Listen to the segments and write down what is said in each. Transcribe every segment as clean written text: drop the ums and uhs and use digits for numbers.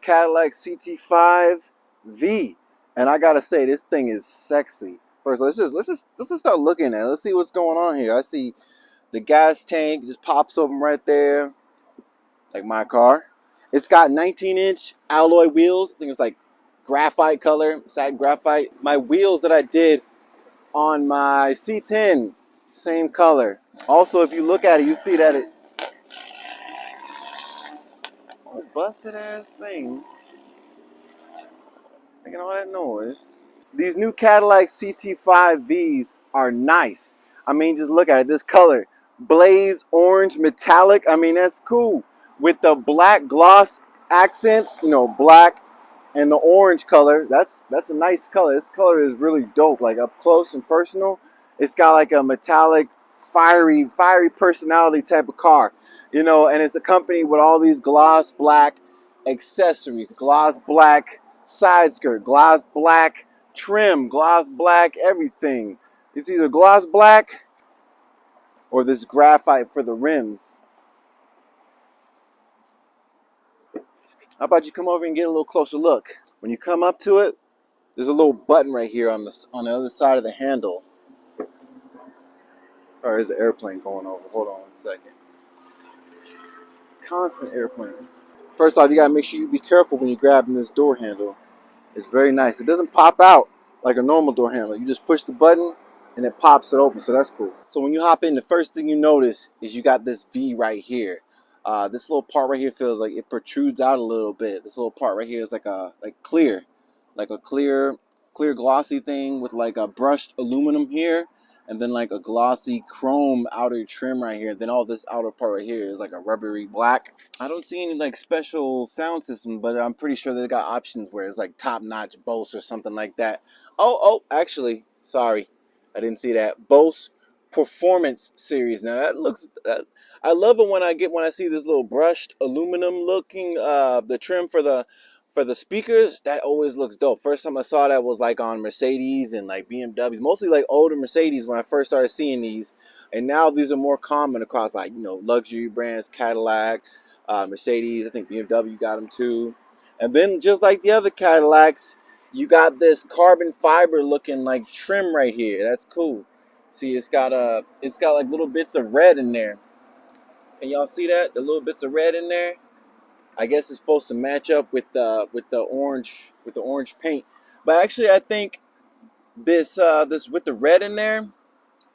Cadillac CT5-V, and I gotta say, this thing is sexy. First, let's just start looking at it. Let's see what's going on here. I see the gas tank just pops open right there, like my car. It's got 19-inch alloy wheels. I think it's like graphite color, satin graphite. My wheels that I did on my C10, same color. Also, if you look at it, you see that it busted ass thing making all that noise. These new Cadillac CT5Vs are nice. I mean, just look at it. This color, blaze orange metallic. I mean, that's cool. With the black gloss accents, you know, black and the orange color. That's a nice color. This color is really dope. Like up close and personal, it's got like a metallic, fiery personality type of car, you know. And it's accompanied with all these gloss black accessories, gloss black side skirt, gloss black trim, gloss black everything. It's either gloss black or this graphite for the rims. How about you come over and get a little closer look? When you come up to it, there's a little button right here on the other side of the handle. Sorry, there's an airplane going over. Hold on 1 second. Constant airplanes. First off, you gotta make sure you be careful when you're grabbing this door handle. It's very nice. It doesn't pop out like a normal door handle. You just push the button and it pops it open, so that's cool. So when you hop in, the first thing you notice is you got this V right here. This little part right here feels like it protrudes out a little bit. This little part right here is like a clear glossy thing with like a brushed aluminum here, and then like a glossy chrome outer trim right here. Then all this outer part right here is like a rubbery black. I don't see any like special sound system, but I'm pretty sure they got options where it's like top-notch Bose or something like that. Oh, actually, sorry, I didn't see that. Bose Performance Series. Now that looks, I love it when I see this little brushed aluminum looking the trim for the speakers. That always looks dope. First time I saw that was like on Mercedes and like BMWs, mostly like older Mercedes when I first started seeing these. And now these are more common across like, you know, luxury brands, Cadillac, Mercedes. I think BMW got them too. And then just like the other Cadillacs, you got this carbon fiber looking like trim right here. That's cool. See, it's got like little bits of red in there. Can y'all see that? The little bits of red in there. I guess it's supposed to match up with the orange paint. But actually, I think this with the red in there,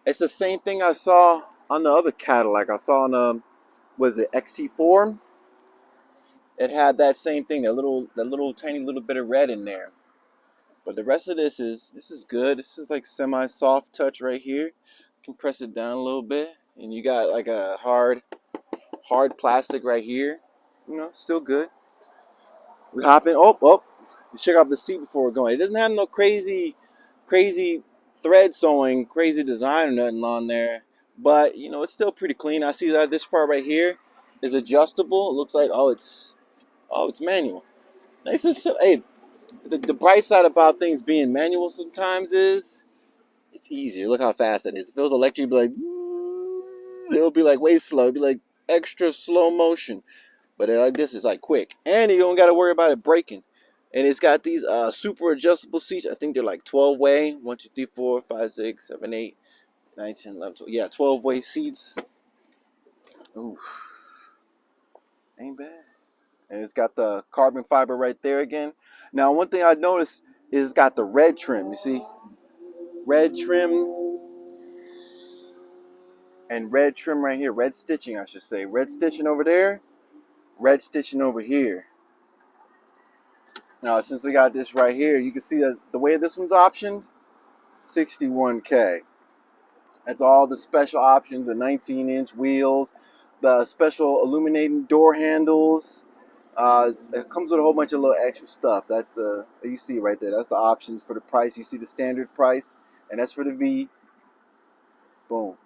it's the same thing I saw on the other Cadillac. I saw on was it XT4? It had that same thing, that little tiny little bit of red in there. But the rest of this is good. This is like semi-soft touch right here. Compress it down a little bit, and you got like a hard plastic right here. You know, still good. We hop in. Oh, check out the seat before we're going. It doesn't have no crazy thread sewing, crazy design or nothing on there, but you know, it's still pretty clean. I see that this part right here is adjustable. It looks like it's manual. Nice and simple. Hey, the bright side about things being manual sometimes is it's easier. Look how fast it is. If it was electric, it'd be like it'll be like way slow. It'd be like extra slow motion. But like this is like quick, and you don't got to worry about it breaking. And it's got these super adjustable seats. I think they're like 12-way. 1, 2, 3, 4, 5, 6, 7, 8, 9, 10, 11, 12. Yeah, 12-way seats. Ooh, ain't bad. And it's got the carbon fiber right there again. Now, one thing I noticed is it's got the red trim. You see, red trim and red trim right here. Red stitching, I should say. Red stitching over there. Red stitching over here. Now, since we got this right here, you can see that the way this one's optioned, $61K. That's all the special options, the 19-inch wheels, the special illuminating door handles. It comes with a whole bunch of little extra stuff. That's you see right there. That's the options for the price. You see the standard price, and that's for the V. Boom.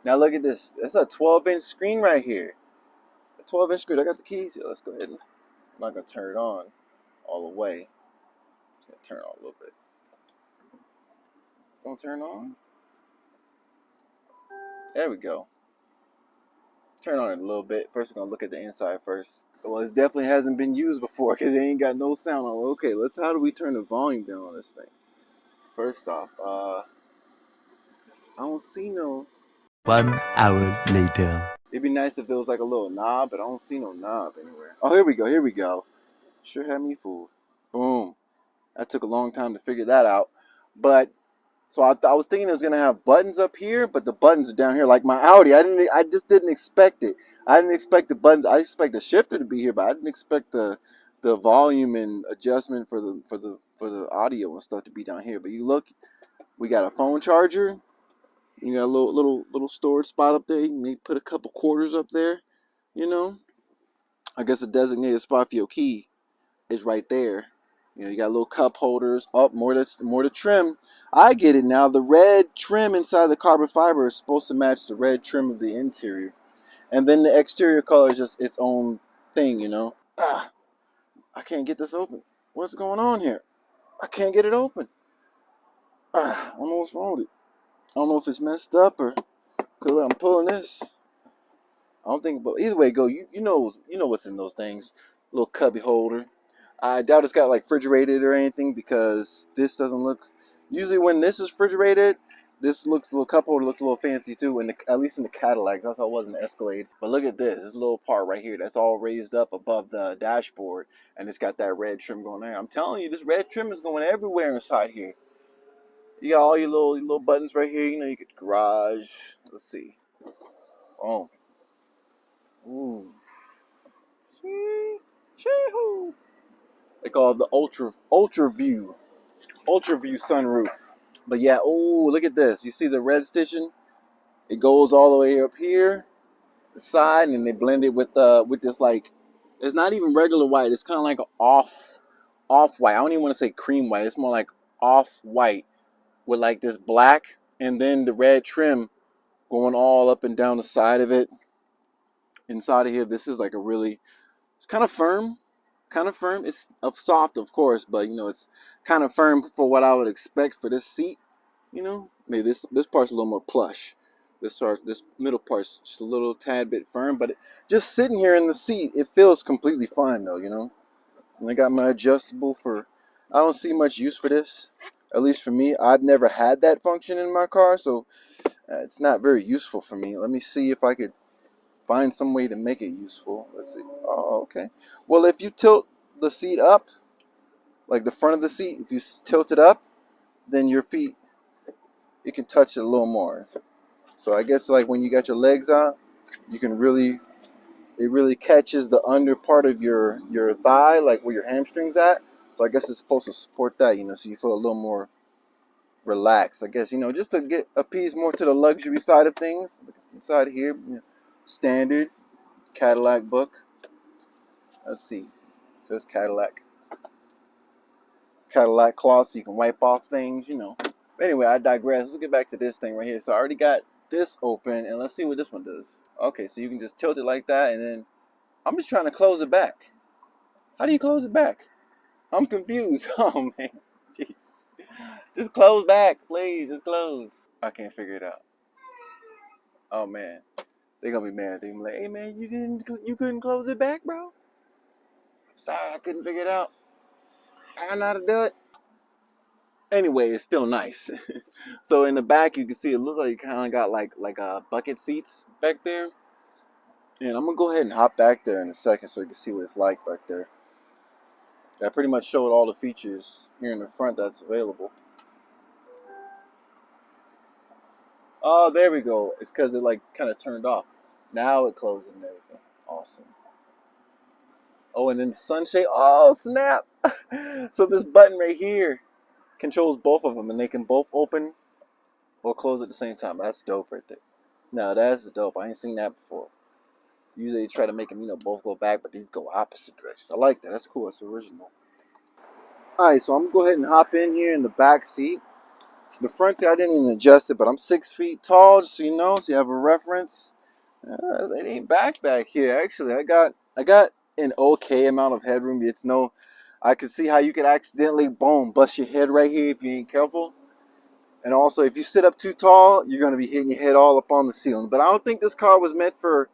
Now look at this. That's a 12-inch screen right here. A 12-inch screen. I got the keys here. Let's go ahead and I'm not going to turn it on all the way. Just going to turn it on a little bit. Going to turn on. There we go. Turn on it a little bit. First, we're gonna look at the inside first. Well, it definitely hasn't been used before because it ain't got no sound on. Okay, how do we turn the volume down on this thing? First off, I don't see no. 1 hour later. It'd be nice if there was like a little knob, but I don't see no knob anywhere. Oh, here we go. Here we go. Sure had me fooled. Boom. That took a long time to figure that out. But so I was thinking it was gonna have buttons up here, but the buttons are down here. Like my Audi, I just didn't expect it. I didn't expect the buttons. I expect the shifter to be here, but I didn't expect the volume and adjustment for the audio and stuff to be down here. But you look, we got a phone charger. You got a little storage spot up there. You can maybe put a couple quarters up there. You know, I guess a designated spot for your key is right there. You know, you got little cup holders. Up, more to trim. I get it now. The red trim inside the carbon fiber is supposed to match the red trim of the interior, and then the exterior color is just its own thing. You know. I can't get this open. What's going on here? I can't get it open. I don't know what's wrong with it. I don't know if it's messed up or because I'm pulling this. I don't think, but either way, go. You know what's in those things. Little cubby holder. I doubt it's got like refrigerated or anything because this doesn't look. Usually when this is refrigerated, this little cup holder looks a little fancy too. At least in the Cadillacs, that's how it was in the Escalade. But look at this little part right here. That's all raised up above the dashboard, and it's got that red trim going there. I'm telling you, this red trim is going everywhere inside here. You got all your little buttons right here. You know, you get garage. Let's see. Oh. Ooh. Chee-hoo. They call it the ultra view sunroof. But yeah, oh, look at this. You see the red stitching? It goes all the way up here, the side, and they blend it with this like, it's not even regular white. It's kind of like an off white. I don't even want to say cream white. It's more like off white with like this black, and then the red trim going all up and down the side of it. Inside of here, this is like it's kind of firm. It's soft, of course, but you know, it's kind of firm for what I would expect for this seat. You know, maybe this part's a little more plush. This middle part's just a little tad bit firm, but just sitting here in the seat, it feels completely fine though. You know, and I got my adjustable for. I don't see much use for this, at least for me. I've never had that function in my car, so it's not very useful for me. Let me see if I could find some way to make it useful. Let's see. Oh, okay. Well, if you tilt the seat up, like the front of the seat, if you tilt it up, then your feet, you can touch it a little more. So I guess like when you got your legs out, you can it really catches the under part of your thigh, like where your hamstring's at. So I guess it's supposed to support that, you know, so you feel a little more relaxed. I guess, you know, just to appease more to the luxury side of things. Look at the inside here, you know, standard Cadillac book. Let's see. It says Cadillac cloth, so you can wipe off things, you know. Anyway, I digress. Let's get back to this thing right here. So I already got this open, and let's see what this one does. Okay, so you can just tilt it like that, and then I'm just trying to close it back. How do you close it back? I'm confused. Oh man, jeez. Just close back, please. Just close. I can't figure it out. Oh man, they're gonna be mad. They're gonna be like, "Hey man, you couldn't close it back, bro? Sorry, I couldn't figure it out. I don't know how to do it." Anyway, it's still nice. So in the back, you can see it looks like you kind of got like bucket seats back there. And I'm gonna go ahead and hop back there in a second so you can see what it's like back there. I pretty much showed all the features here in the front that's available. Oh, there we go. It's because it like kind of turned off. Now it closes and everything. Awesome. Oh, and then the sunshade. Oh, snap. So this button right here controls both of them, and they can both open or close at the same time. That's dope right there. No, that's dope. I ain't seen that before. Usually they try to make them, you know, both go back, but these go opposite directions. I like that. That's cool. That's original. Alright, so I'm going to go ahead and hop in here in the back seat. The front seat, I didn't even adjust it, but I'm 6 feet tall, just so you know, so you have a reference. It ain't back here, actually. I got an okay amount of headroom. It's no, I can see how you could accidentally, boom, bust your head right here if you ain't careful. And also, if you sit up too tall, you're going to be hitting your head all up on the ceiling. But I don't think this car was meant for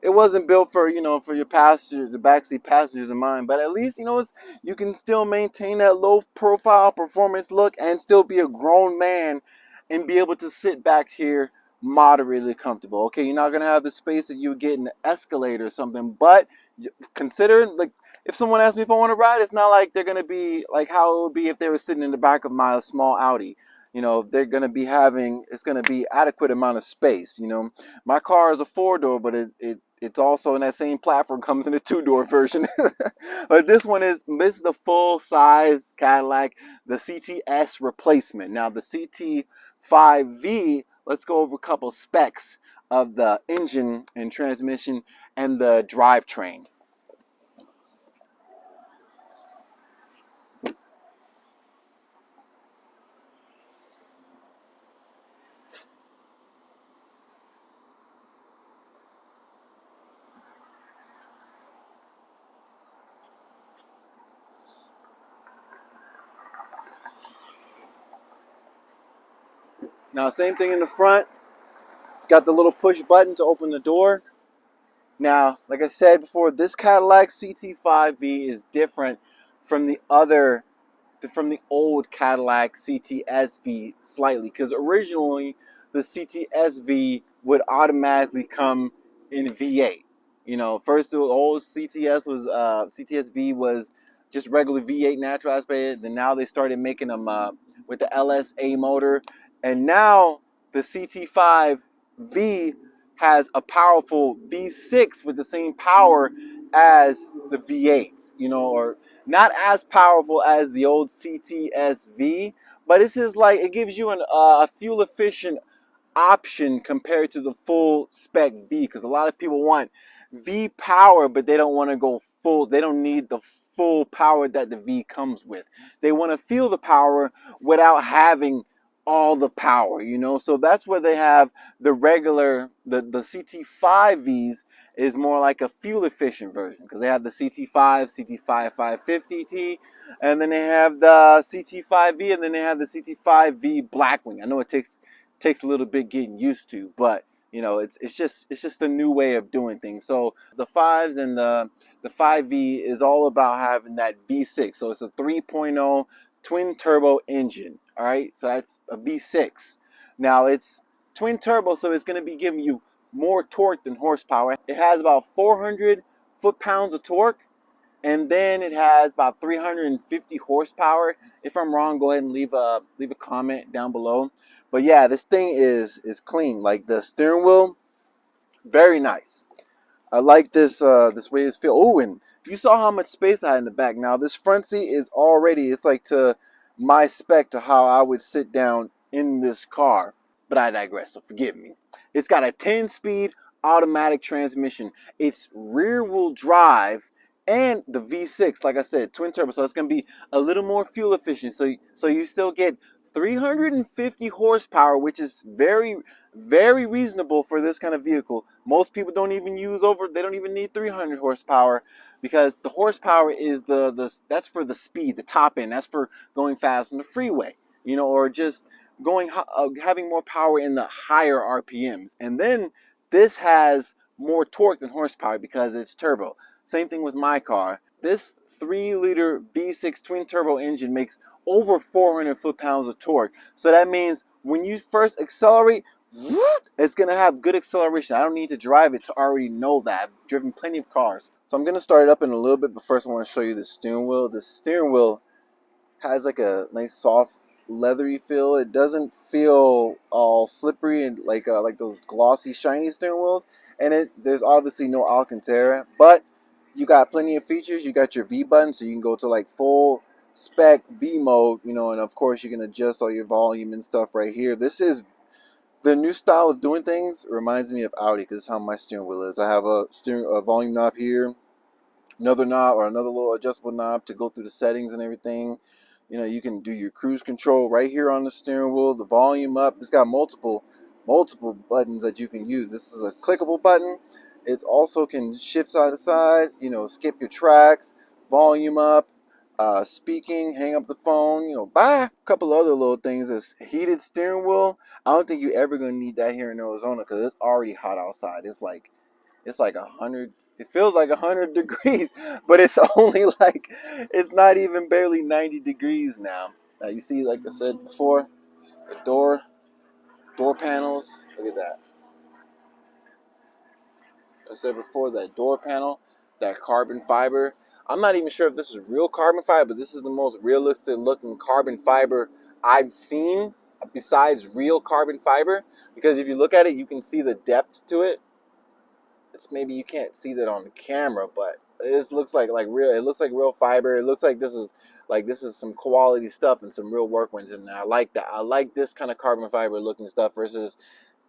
it wasn't built for, you know, for your passengers, the backseat passengers in mind. But at least, you know, it's, you can still maintain that low profile performance look and still be a grown man and be able to sit back here moderately comfortable. Okay, you're not gonna have the space that you would get in the Escalade or something, but consider, like, if someone asks me if I want to ride, it's not like they're gonna be like how it would be if they were sitting in the back of my small Audi. You know, they're gonna be having, it's gonna be adequate amount of space. You know, my car is a 4-door, but it's also in that same platform, comes in a 2-door version. But this is the full size Cadillac, the CTS replacement. Now the CT5V, let's go over a couple specs of the engine and transmission and the drivetrain. Now, same thing in the front. It's got the little push button to open the door. Now, like I said before, this Cadillac CT5V is different from the other, from the old Cadillac CTS-V slightly, because originally the CTS-V would automatically come in V8. You know, first the old CTS-V was just regular V8 natural aspirated. Then now they started making them with the LSA motor, and now the CT5V has a powerful V6 with the same power as the V8. You know, or not as powerful as the old CTS-V, but this is like, it gives you a fuel efficient option compared to the full spec V, because a lot of people want V power, but they don't want to go full. They don't need the full power that the V comes with. They want to feel the power without having all the power, you know. So that's where they have the regular, the CT5Vs is more like a fuel efficient version, because they have the CT5, CT5 550T, and then they have the CT5V, and then they have the CT5V Blackwing. I know it takes a little bit getting used to, but you know, it's just a new way of doing things. So the fives and the 5V is all about having that V6. So it's a 3.0 twin turbo engine. All right, so that's a V6. Now it's twin turbo, so it's going to be giving you more torque than horsepower. It has about 400 foot-pounds of torque, and then it has about 350 horsepower. If I'm wrong, go ahead and leave a comment down below. But yeah, this thing is clean. Like the steering wheel, very nice. I like this way it's feel. Oh, and you saw how much space I had in the back. Now this front seat is already, it's like to my spec to how I would sit down in this car. But I digress, so forgive me. It's got a 10-speed automatic transmission. It's rear wheel drive and the V6, like I said, twin turbo. So it's gonna be a little more fuel efficient. So you still get 350 horsepower, which is very, very reasonable for this kind of vehicle. Most people don't even use over, they don't even need 300 horsepower, because the horsepower is that's for the speed, the top end. That's for going fast on the freeway, you know, or just going having more power in the higher RPMs. And then this has more torque than horsepower because it's turbo. Same thing with my car. This 3-liter V6 twin turbo engine makes over 400 foot-pounds of torque. So that means when you first accelerate, it's going to have good acceleration. I don't need to drive it to already know that. I've driven plenty of cars. So I'm going to start it up in a little bit, but first I want to show you the steering wheel. The steering wheel has like a nice soft leathery feel. It doesn't feel all slippery and like those glossy shiny steering wheels. And there's obviously no Alcantara, but you got plenty of features. You got your V button, so you can go to like full spec V mode, you know, and of course you can adjust all your volume and stuff right here. This is the new style of doing things. It reminds me of Audi, because it's how my steering wheel is. I have a volume knob here, another knob or another little adjustable knob to go through the settings and everything. You know, you can do your cruise control right here on the steering wheel, the volume up. It's got multiple buttons that you can use. This is a clickable button. It also can shift side to side, you know, skip your tracks, volume up, speaking, hang up the phone, you know, buy a couple other little things. This heated steering wheel, I don't think you're ever going to need that here in Arizona, because it's already hot outside. It's like It's like 100. It feels like 100 degrees, but it's only like, it's not even barely 90 degrees now. Now you see, like I said before, the door panels. Look at that. I said before, that door panel, that carbon fiber. I'm not even sure if this is real carbon fiber, but this is the most realistic looking carbon fiber I've seen besides real carbon fiber. Because if you look at it, you can see the depth to it. It's maybe you can't see that on the camera, but it looks like real. It looks like real fiber. It looks like this is some quality stuff and some real work went in there. I like that. I like this kind of carbon fiber looking stuff versus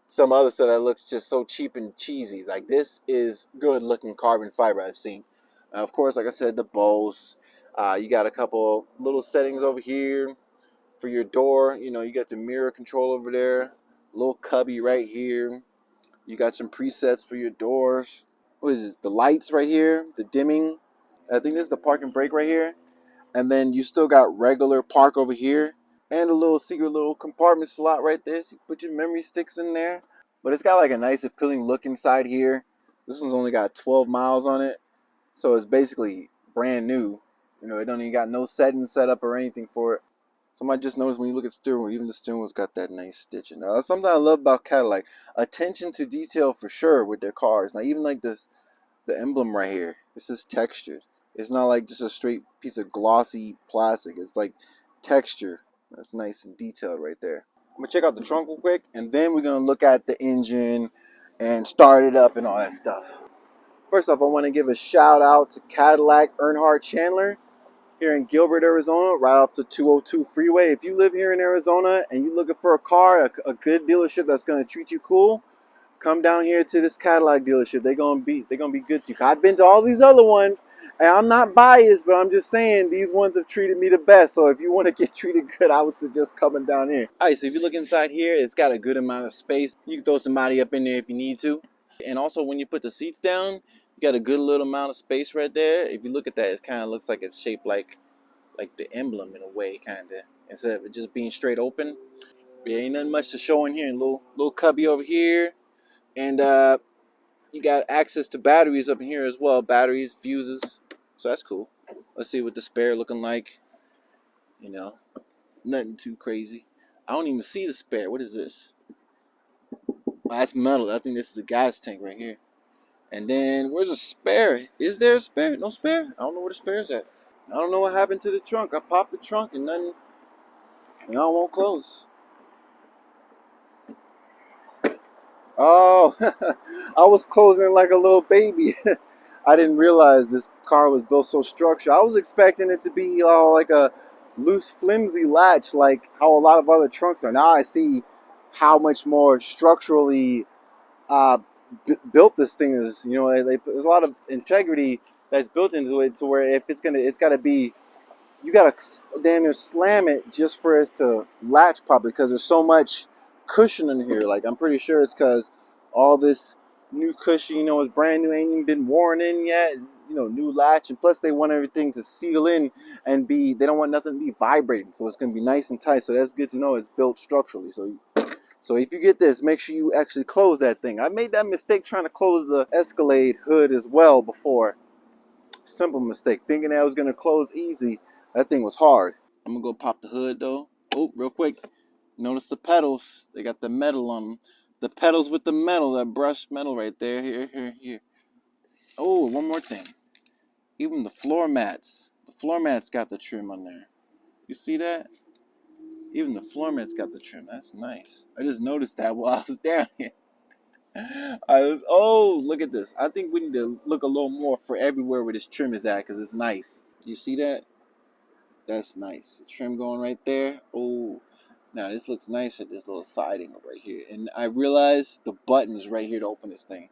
some other stuff that looks just so cheap and cheesy. Like, this is good looking carbon fiber I've seen. Of course, like I said, the Bose. You got a couple little settings over here for your door. You know, you got the mirror control over there. A little cubby right here. You got some presets for your doors. What is this? The lights right here, the dimming. I think this is the park and brake right here. And then you still got regular park over here. And a little secret little compartment slot right there. So you put your memory sticks in there. But it's got like a nice appealing look inside here. This one's only got 12 miles on it. So it's basically brand new. You know, it don't even got no settings set up or anything for it. So I might just notice when you look at the steering wheel, even the steering wheel's got that nice stitching. Now, that's something I love about Cadillac. Attention to detail for sure with their cars. Now, even like this, the emblem right here, this is textured. It's not like just a straight piece of glossy plastic. It's like texture. That's nice and detailed right there. I'm gonna check out the trunk real quick, and then we're gonna look at the engine and start it up and all that stuff. First off, I want to give a shout out to Cadillac Earnhardt Chandler here in Gilbert, Arizona, right off the 202 freeway. If you live here in Arizona and you're looking for a car, a good dealership that's gonna treat you cool, come down here to this Cadillac dealership. They're gonna be good to you. I've been to all these other ones, and I'm not biased, but I'm just saying these ones have treated me the best. So if you want to get treated good, I would suggest coming down here. All right, so if you look inside here, it's got a good amount of space. You can throw somebody up in there if you need to. And also, when you put the seats down, you got a good little amount of space right there. If you look at that, it kind of looks like it's shaped like the emblem in a way, kind of, instead of it just being straight open. Yeah, ain't nothing much to show in here. Little cubby over here. And you got access to batteries up in here as well. Batteries, fuses. So that's cool. Let's see what the spare looking like. You know, nothing too crazy. I don't even see the spare. What is this? Oh, that's metal. I think this is the gas tank right here. And then where's a spare? Is there a spare? No spare? I don't know where the spare's at. I don't know what happened to the trunk. I popped the trunk and nothing. And I won't close. Oh, I was closing it like a little baby. I didn't realize this car was built so structured. I was expecting it to be like a loose, flimsy latch, like how a lot of other trunks are. Now I see how much more structurally uh, built this thing is. You know, there's a lot of integrity that's built into it, to where if it's got to be, you gotta damn near slam it just for it to latch properly, because there's so much cushion in here. Like, I'm pretty sure it's because all this new cushion, you know, is brand new, ain't even been worn in yet. You know, new latch, and plus they want everything to seal in and be. They don't want nothing to be vibrating, so it's gonna be nice and tight. So that's good to know. It's built structurally. So if you get this, make sure you actually close that thing. I made that mistake trying to close the Escalade hood as well before. Simple mistake, thinking that was gonna close easy. That thing was hard. I'm gonna go pop the hood though. Oh, real quick. Notice the pedals. They got the metal on them. The pedals with the metal, that brushed metal right there. Here. Oh, one more thing. Even the floor mats. The floor mats got the trim on there. You see that? Even the floor mats got the trim. That's nice. I just noticed that while I was down here. Oh, look at this. I think we need to look a little more for everywhere where this trim is at, because it's nice. You see that? That's nice. Trim going right there. Oh, now this looks nice at this little siding right here. And I realized the button is right here to open this thing.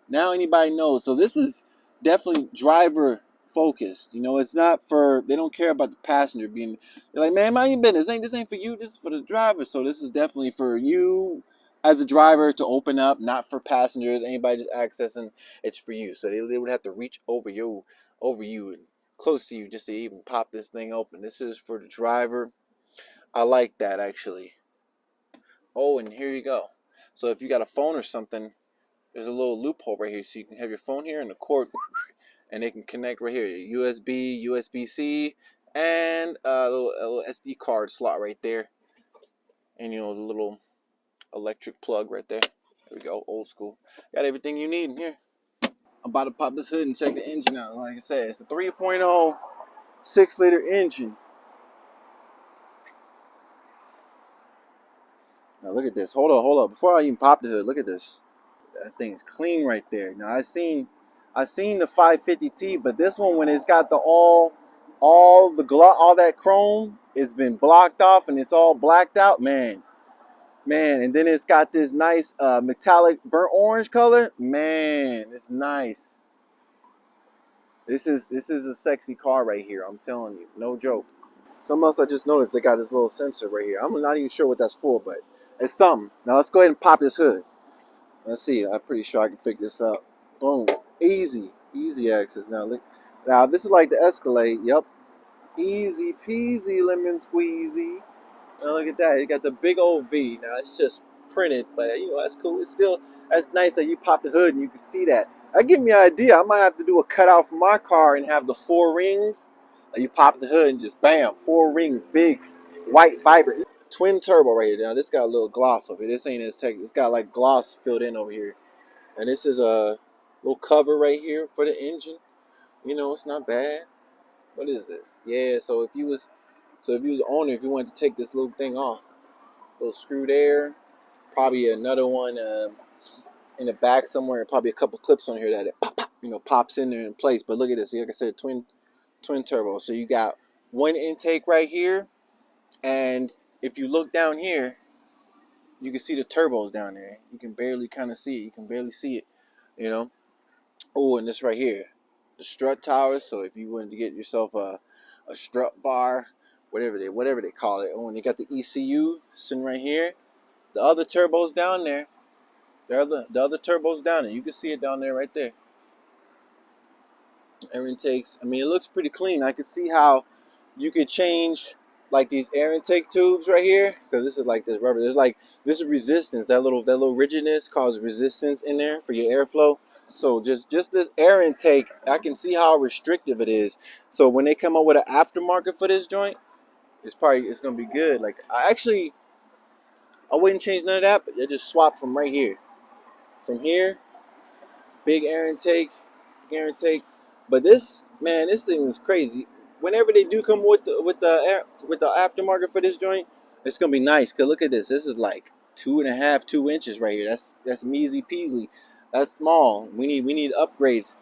Now anybody knows. So this is definitely driver focused. You know, it's not for, they don't care about the passenger being, they're like, man, mind your business. This ain't for you. This is for the driver. So this is definitely for you as a driver to open up, not for passengers. Anybody just accessing, it's for you. So they would have to reach over you and close to you just to even pop this thing open. This is for the driver. I like that, actually. Oh, and here you go. So if you got a phone or something, there's a little loophole right here, so you can have your phone here and the cord, and they can connect right here. USB, USB-C, and a little SD card slot right there, and the little electric plug right there. There we go, old school. Got everything you need in here. I'm about to pop this hood and check the engine out. Like I said, it's a 3.0 6-liter engine. Now look at this. Hold up. Before I even pop the hood, look at this. That thing's clean right there. Now I seen the 550T, but this one, when it's got the all that chrome, it's been blocked off and it's all blacked out, man. And then it's got this nice metallic burnt orange color. Man, it's nice. This is a sexy car right here. I'm telling you, no joke. Something else I just noticed, they got this little sensor right here. I'm not even sure what that's for, but it's something. Now let's go ahead and pop this hood. Let's see. I'm pretty sure I can figure this out. Boom. Easy access. Now look. Now this is like the Escalade. Yep. Easy peasy lemon squeezy. Now look at that. You got the big old V. Now it's just printed, but that's cool. It's still, that's nice that you pop the hood and you can see that. That gives me an idea. I might have to do a cutout for my car and have the 4 rings. Like you pop the hood and just bam, 4 rings, big, white, vibrant. Twin turbo right here. Now this got a little gloss over here. This ain't as technical. It's got like gloss filled in over here. And this is a little cover right here for the engine. It's not bad. What is this? Yeah, so if you was the owner, if you wanted to take this little thing off, little screw there, probably another one in the back somewhere, probably a couple clips on here that it pops in there in place. But look at this. Like I said, twin turbo. So you got one intake right here, and if you look down here, you can see the turbos down there. You can barely kind of see it. You can barely see it, Oh, and this right here, the strut tower. So if you wanted to get yourself a strut bar, whatever they call it. Oh, and you got the ECU sitting right here. The other turbos down there. The other turbos down there. You can see it down there right there. Air intakes. I mean, it looks pretty clean. I can see how you could change like these air intake tubes right here, because this is like this rubber. This is resistance. That little rigidness causes resistance in there for your airflow. So just this air intake, I can see how restrictive it is. So when they come up with an aftermarket for this joint, it's gonna be good. Like I wouldn't change none of that, but they just swap from right here. From here, big air intake. But this thing is crazy. Whenever they do come with the aftermarket for this joint, it's gonna be nice. Cause look at this. This is like 2 inches right here. That's measly peasy. That's small. We need upgrades.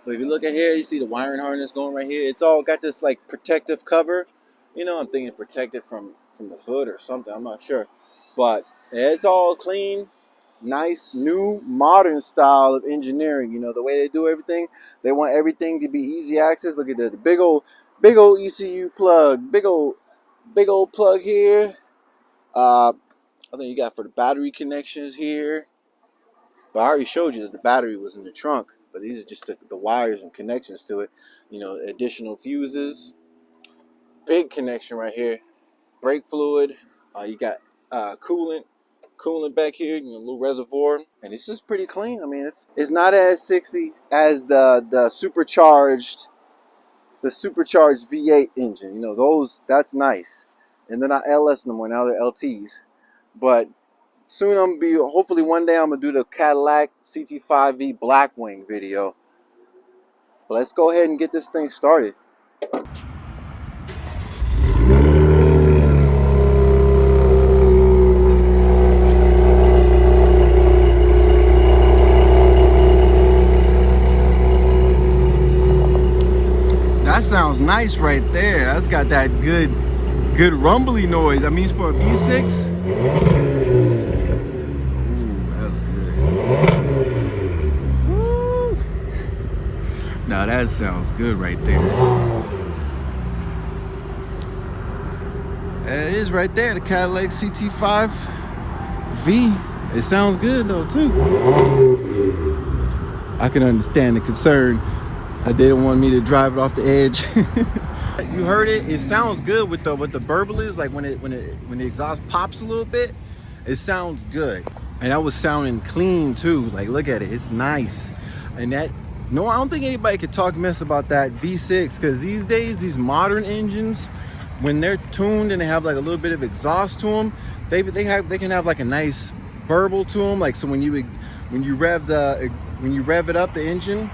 But if you look at here, you see the wiring harness going right here. It's all got this like protective cover. I'm thinking protected from the hood or something. I'm not sure. But it's all clean, nice, new, modern style of engineering. The way they do everything, they want everything to be easy access. Look at that, the big old ECU plug, big old plug here. I think you got for the battery connections here. But I already showed you that the battery was in the trunk. But these are just the wires and connections to it. Additional fuses. Big connection right here. Brake fluid. You got coolant back here, a little reservoir, and this is pretty clean. I mean, it's not as sexy as the supercharged V8 engine. That's nice, and they're not LS no more. Now they're LTs. But soon hopefully one day I'm gonna do the Cadillac CT5-V Blackwing video. But let's go ahead and get this thing started. That sounds nice right there. That's got that good rumbly noise. I mean, for a V6. Ooh, that was good. Woo. Now that sounds good right there. It is right there, the Cadillac CT5-V. It sounds good though too. I can understand the concern. They don't want me to drive it off the edge. You heard it. It sounds good with the burblers. Like when the exhaust pops a little bit, it sounds good. And that was sounding clean too. Like, look at it, it's nice. And that, no, I don't think anybody could talk mess about that V6, because these days, these modern engines, when they're tuned and they have like a little bit of exhaust to them, they can have like a nice burble to them. Like, so when you rev it up, the engine,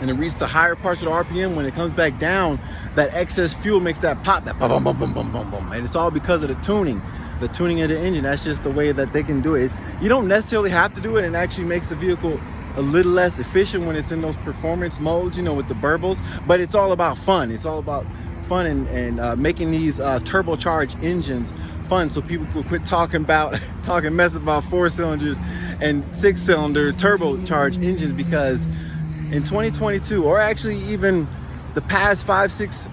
and it reaches the higher parts of the RPM, when it comes back down, that excess fuel makes that pop, that boom, boom, boom, boom, boom, boom. And it's all because of the tuning of the engine. That's just the way that they can do it. You don't necessarily have to do it, and it actually makes the vehicle a little less efficient when it's in those performance modes, you know, with the burbles. But it's all about fun. It's all about fun and making these turbocharged engines fun, so people will quit talking mess about 4 cylinders and 6-cylinder turbocharged engines, because in 2022, or actually even the past 5, 6,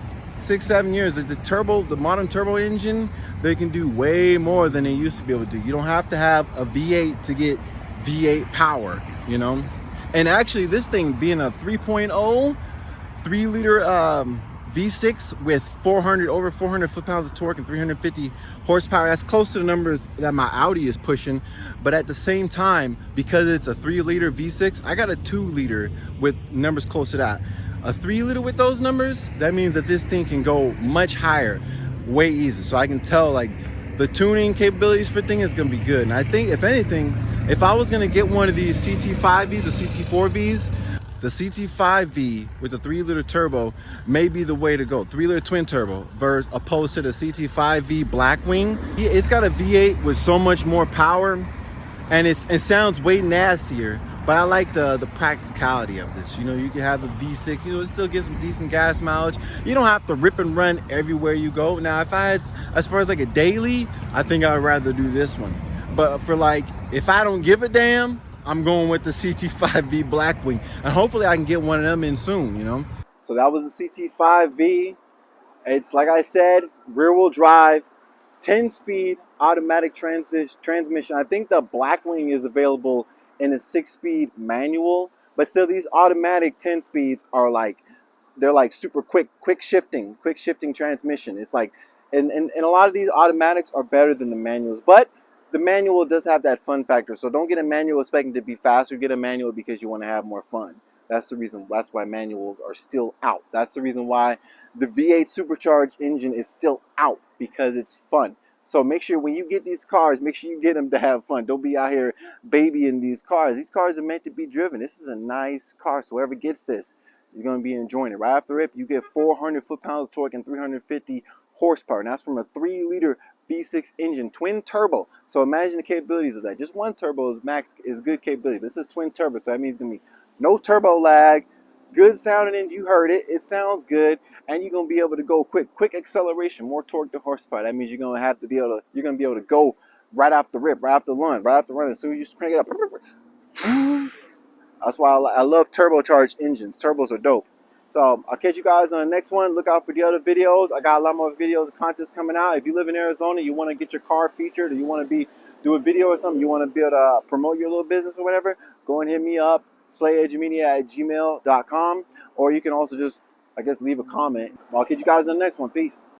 7 years, the modern turbo engine, they can do way more than they used to be able to do. You don't have to have a V8 to get V8 power, you know. And actually, this thing being a 3.0 3-liter V6 with over 400 foot-pounds of torque and 350 horsepower, that's close to the numbers that my Audi is pushing. But at the same time, because it's a 3-liter V6, I got a 2-liter with numbers close to that. A 3-liter with those numbers, that means that this thing can go much higher, way easier. So I can tell, like, the tuning capabilities for thing is gonna be good. And I think, if anything, if I was gonna get one of these CT5Vs or CT4Vs, the CT5V with the 3-liter turbo may be the way to go. 3-liter twin turbo opposed to the CT5V Blackwing. It's got a V8 with so much more power, and it sounds way nastier. But I like the practicality of this. You know, you can have a V6, you know, it still gets some decent gas mileage. You don't have to rip and run everywhere you go. Now, if I had, as far as like a daily, I think I'd rather do this one. But for like, if I don't give a damn, I'm going with the CT5V Blackwing. And hopefully I can get one of them in soon, you know? So that was the CT5V. It's, like I said, rear-wheel drive, 10-speed automatic transmission. I think the Blackwing is available in a 6-speed manual, but still, these automatic 10 speeds are like, they're like super quick shifting transmission. It's like, and a lot of these automatics are better than the manuals, but the manual does have that fun factor. So don't get a manual expecting to be faster. Get a manual because you want to have more fun. That's the reason. That's why manuals are still out. That's the reason why the V8 supercharged engine is still out, because it's fun. So make sure when you get these cars, make sure you get them to have fun. Don't be out here babying these cars. These cars are meant to be driven. This is a nice car. So whoever gets this is going to be enjoying it. Right after rip, you get 400 foot-pounds of torque and 350 horsepower. And that's from a 3-liter V6 engine, twin turbo. So imagine the capabilities of that. Just one turbo is good capability. This is twin turbo, so that means it's going to be no turbo lag, good sounding engine. You heard it. It sounds good. And you're going to be able to go quick acceleration, more torque to horsepower. That means you're going to be able to go right off the rip, right off the run. As soon as you just crank it up. That's why I love turbocharged engines. Turbos are dope. So I'll catch you guys on the next one. Look out for the other videos. I got a lot more videos and contests coming out. If you live in Arizona, you want to get your car featured, or you want to do a video or something, you want to be able to promote your little business or whatever, go and hit me up, slayedgemedia@gmail.com, or you can also just, I guess, leave a comment. I'll catch you guys on the next one. Peace.